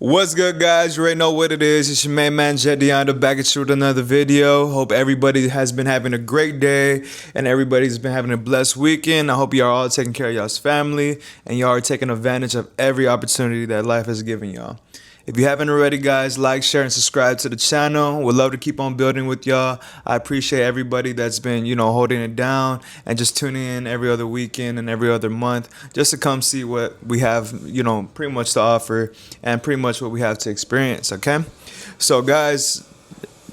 What's good, guys? You already know what it is. It's your main man Jet Deonda back at you with another video. Hope everybody has been having a great day and everybody's been having a blessed weekend. I hope y'all are all taking care of y'all's family and y'all are taking advantage of every opportunity that life has given y'all. If you haven't already, guys, like, share, and subscribe to the channel. We'd love to keep on building with y'all. I appreciate everybody that's been, holding it down and just tuning in every other weekend and every other month just to come see what we have, pretty much to offer and pretty much what we have to experience, okay? So, guys,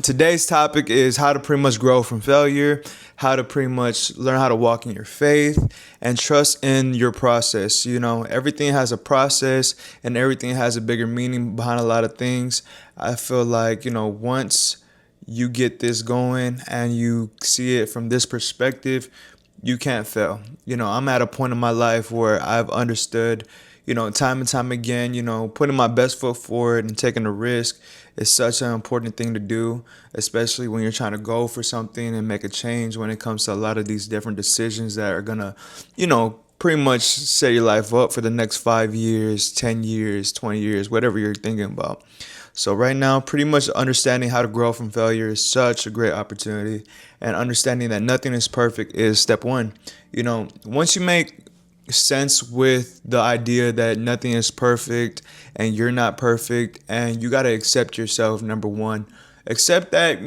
today's topic is how to pretty much grow from failure, how to pretty much learn how to walk in your faith and trust in your process. Everything has a process and everything has a bigger meaning behind a lot of things. I feel like, once you get this going and you see it from this perspective, you can't fail. I'm at a point in my life where I've understood, time and time again, putting my best foot forward and taking a risk is such an important thing to do, especially when you're trying to go for something and make a change when it comes to a lot of these different decisions that are gonna, pretty much set your life up for the next 5 years, 10 years, 20 years, whatever you're thinking about. So right now, pretty much understanding how to grow from failure is such a great opportunity, and understanding that nothing is perfect is step one. Once you make sense with the idea that nothing is perfect and you're not perfect and you got to accept yourself, number one. Accept that,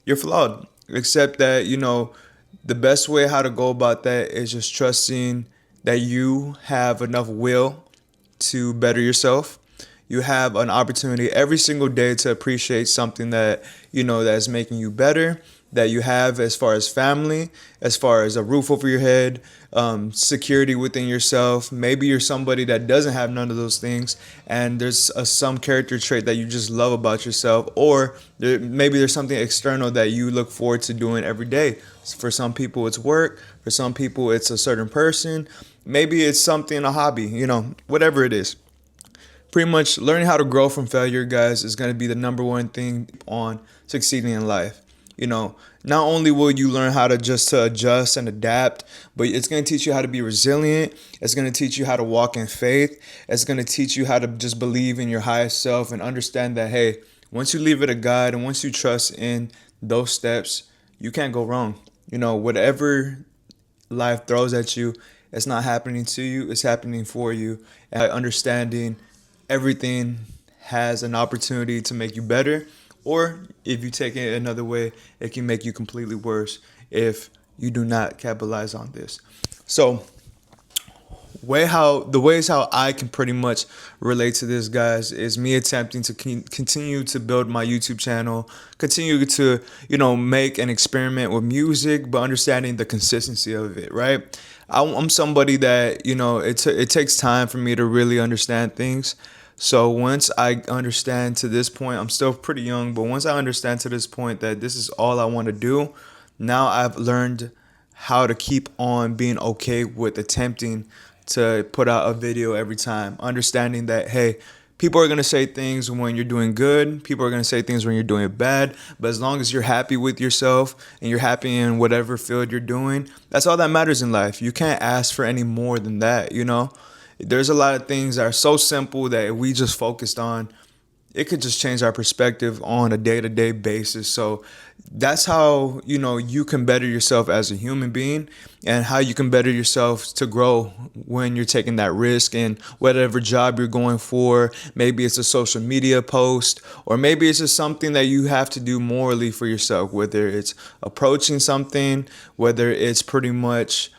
you're flawed. Accept that, the best way how to go about that is just trusting that you have enough will to better yourself. You have an opportunity every single day to appreciate something that, that's making you better, that you have as far as family, as far as a roof over your head, security within yourself. Maybe you're somebody that doesn't have none of those things and there's some character trait that you just love about yourself, or maybe there's something external that you look forward to doing every day. For some people it's work, for some people it's a certain person, maybe it's something, a hobby, whatever it is. Pretty much learning how to grow from failure, guys, is going to be the number one thing on succeeding in life. Not only will you learn how to adjust and adapt, but it's going to teach you how to be resilient. It's going to teach you how to walk in faith. It's going to teach you how to just believe in your highest self and understand that, hey, once you leave it to God and once you trust in those steps, you can't go wrong. Whatever life throws at you, it's not happening to you, it's happening for you. And by understanding everything has an opportunity to make you better, or if you take it another way, it can make you completely worse if you do not capitalize on this. So the ways how I can pretty much relate to this, guys, is me attempting to continue to build my YouTube channel, continue to, make an experiment with music, but understanding the consistency of it, right? I'm somebody that, it takes time for me to really understand things. So once I understand to this point, I'm still pretty young, but once I understand to this point that this is all I want to do, now I've learned how to keep on being okay with attempting to put out a video every time. Understanding that, hey, people are going to say things when you're doing good. People are going to say things when you're doing bad. But as long as you're happy with yourself and you're happy in whatever field you're doing, that's all that matters in life. You can't ask for any more than that, There's a lot of things that are so simple that if we just focused on, it could just change our perspective on a day-to-day basis. So that's how, you can better yourself as a human being, and how you can better yourself to grow when you're taking that risk in whatever job you're going for. Maybe it's a social media post, or maybe it's just something that you have to do morally for yourself, whether it's approaching something, whether it's pretty much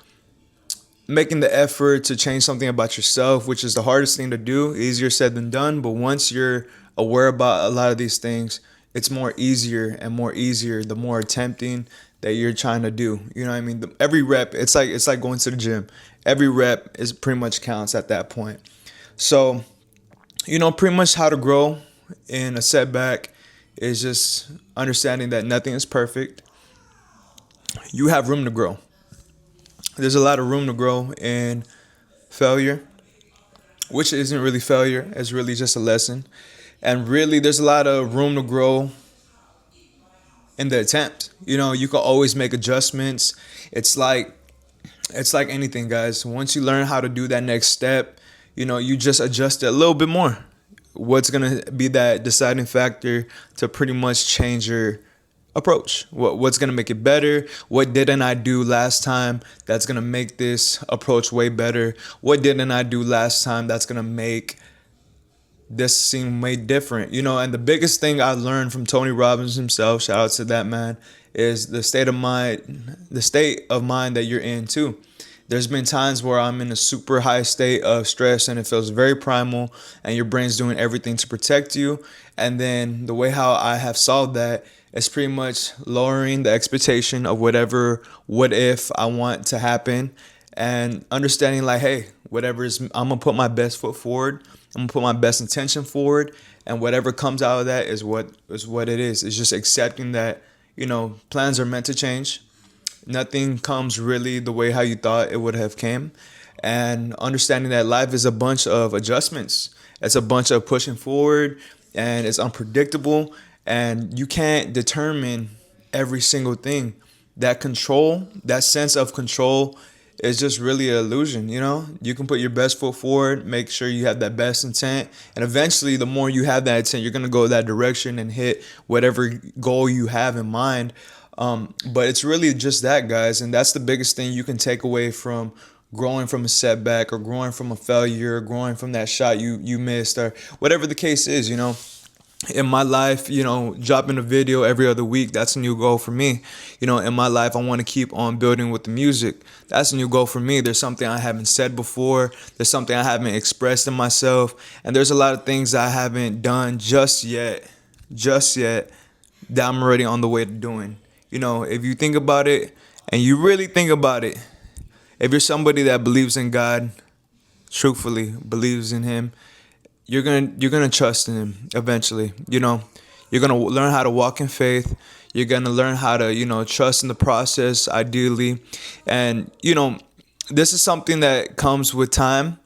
making the effort to change something about yourself, which is the hardest thing to do. Easier said than done, but once you're aware about a lot of these things, it's more easier and more easier the more attempting that you're trying to do. You know what I mean? Every rep, it's like going to the gym. Every rep is pretty much counts at that point. So, pretty much how to grow in a setback is just understanding that nothing is perfect. You have room to grow. There's a lot of room to grow in failure, which isn't really failure. It's really just a lesson. And really, there's a lot of room to grow in the attempt. You can always make adjustments. It's like anything, guys. Once you learn how to do that next step, you just adjust it a little bit more. what's gonna be that deciding factor to pretty much change your approach? What's gonna make it better? What didn't I do last time that's gonna make this approach way better? What didn't I do last time that's gonna make this seem way different? And the biggest thing I learned from Tony Robbins himself, shout out to that man, is the state of mind that you're in too. There's been times where I'm in a super high state of stress and it feels very primal and your brain's doing everything to protect you. And then the way how I have solved that is pretty much lowering the expectation of whatever what if I want to happen, and understanding like, hey, whatever is, I'm gonna put my best foot forward. I'm gonna put my best intention forward, and whatever comes out of that is what it is. It's just accepting that plans are meant to change. Nothing comes really the way how you thought it would have came, and understanding that life is a bunch of adjustments. It's a bunch of pushing forward, and it's unpredictable, and you can't determine every single thing. That control, that sense of control, is just really an illusion. You can put your best foot forward, make sure you have that best intent, and eventually the more you have that intent, you're going to go that direction and hit whatever goal you have in mind. But it's really just that, guys, and that's the biggest thing you can take away from growing from a setback, or growing from a failure, or growing from that shot you missed, or whatever the case is. In my life, dropping a video every other week, that's a new goal for me. In my life, I want to keep on building with the music. That's a new goal for me. There's something I haven't said before. There's something I haven't expressed in myself. And there's a lot of things I haven't done just yet, that I'm already on the way to doing. If you think about it, and you really think about it, if you're somebody that believes in God, truthfully believes in Him, you're gonna trust in Him eventually. You're gonna learn how to walk in faith. You're gonna learn how to trust in the process, ideally, and this is something that comes with time.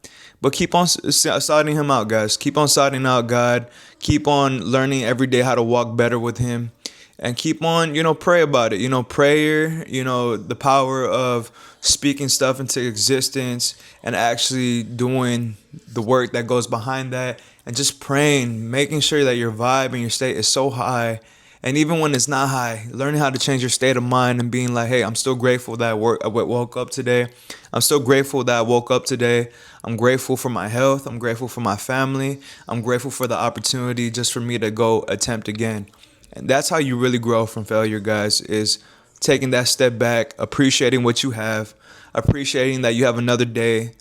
But keep on sorting Him out, guys. Keep on sorting out God. Keep on learning every day how to walk better with Him. And keep on, pray about it. Prayer, the power of speaking stuff into existence and actually doing the work that goes behind that, and just praying, making sure that your vibe and your state is so high. And even when it's not high, learning how to change your state of mind and being like, hey, I'm still grateful that I woke up today. I'm still grateful that I woke up today. I'm grateful for my health. I'm grateful for my family. I'm grateful for the opportunity just for me to go attempt again. And that's how you really grow from failure, guys, is taking that step back, appreciating what you have, appreciating that you have another day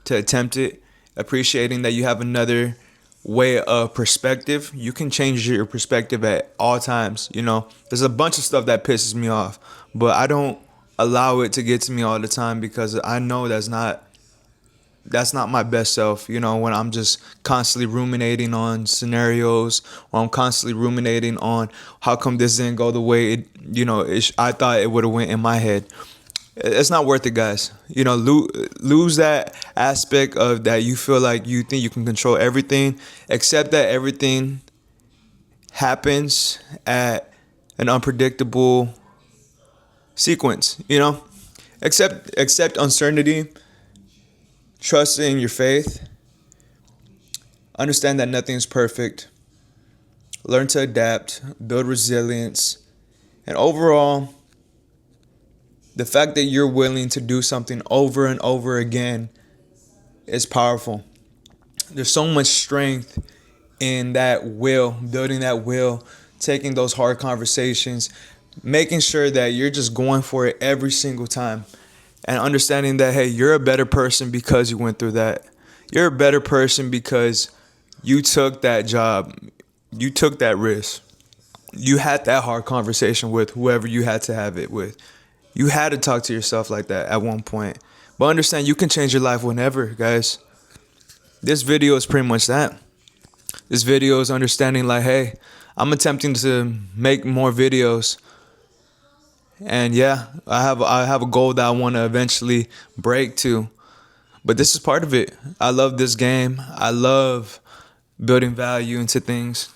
to attempt it, appreciating that you have another way of perspective. You can change your perspective at all times. There's a bunch of stuff that pisses me off, but I don't allow it to get to me all the time, because I know that's not my best self, when I'm just constantly ruminating on scenarios, or I'm constantly ruminating on how come this didn't go the way I thought it would have went in my head. It's not worth it, guys. Lose that aspect of that you feel like you think you can control everything. Accept that everything happens at an unpredictable sequence. Accept uncertainty. Trust in your faith. Understand that nothing is perfect. Learn to adapt, build resilience, and overall, the fact that you're willing to do something over and over again is powerful. There's so much strength in that will, building that will, taking those hard conversations, making sure that you're just going for it every single time. And understanding that, hey, you're a better person because you went through that. You're a better person because you took that job. You took that risk. You had that hard conversation with whoever you had to have it with. You had to talk to yourself like that at one point. But understand, you can change your life whenever, guys. This video is pretty much that. This video is understanding like, hey, I'm attempting to make more videos. And yeah, I have a goal that I want to eventually break to. But this is part of it. I love this game. I love building value into things.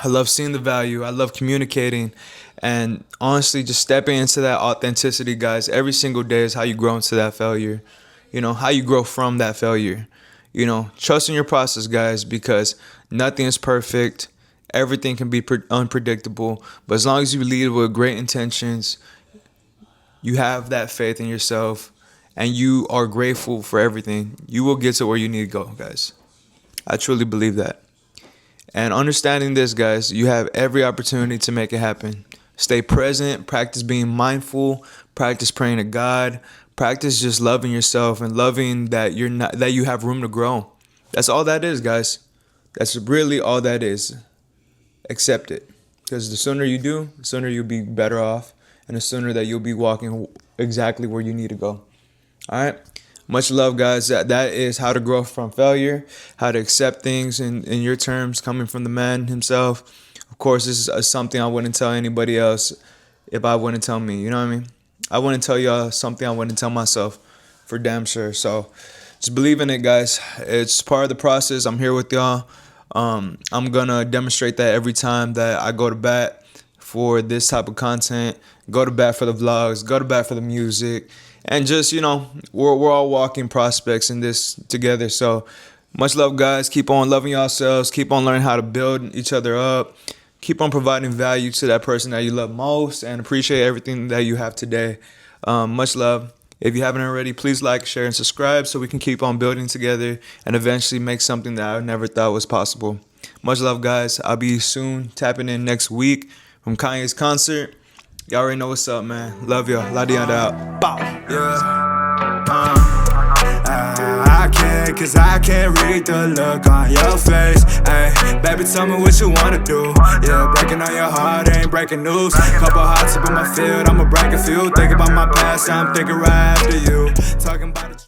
I love seeing the value. I love communicating. And honestly, just stepping into that authenticity, guys. Every single day is how you grow into that failure. How you grow from that failure. trust in your process, guys, because nothing is perfect. Everything can be unpredictable, but as long as you lead with great intentions, you have that faith in yourself, and you are grateful for everything, you will get to where you need to go, guys. I truly believe that. And understanding this, guys, you have every opportunity to make it happen. Stay present, practice being mindful, practice praying to God, practice just loving yourself and loving that you have room to grow. That's all that is, guys. That's really all that is. Accept it. Because the sooner you do, the sooner you'll be better off, and the sooner that you'll be walking exactly where you need to go. All right? Much love, guys. That is how to grow from failure, how to accept things in your terms, coming from the man himself. Of course, this is something I wouldn't tell anybody else if I wouldn't tell me. You know what I mean? I wouldn't tell y'all something I wouldn't tell myself, for damn sure. So just believe in it, guys. It's part of the process. I'm here with y'all. I'm going to demonstrate that every time that I go to bat for this type of content, go to bat for the vlogs, go to bat for the music, and just, we're all walking prospects in this together. So much love, guys. Keep on loving yourselves. Keep on learning how to build each other up. Keep on providing value to that person that you love most, and appreciate everything that you have today. Much love. If you haven't already, please like, share, and subscribe so we can keep on building together and eventually make something that I never thought was possible. Much love, guys. I'll be soon tapping in next week from Kanye's concert. Y'all already know what's up, man. Love y'all. La Dianda out. Bow. Yeah. I can't, cause I can't read the look on your face. Ay, baby, tell me what you wanna do. Yeah, breaking on your heart ain't breaking news. Couple hearts up in my field, I'ma break a few. Think about my past, I'm thinking right after you. Talking about it.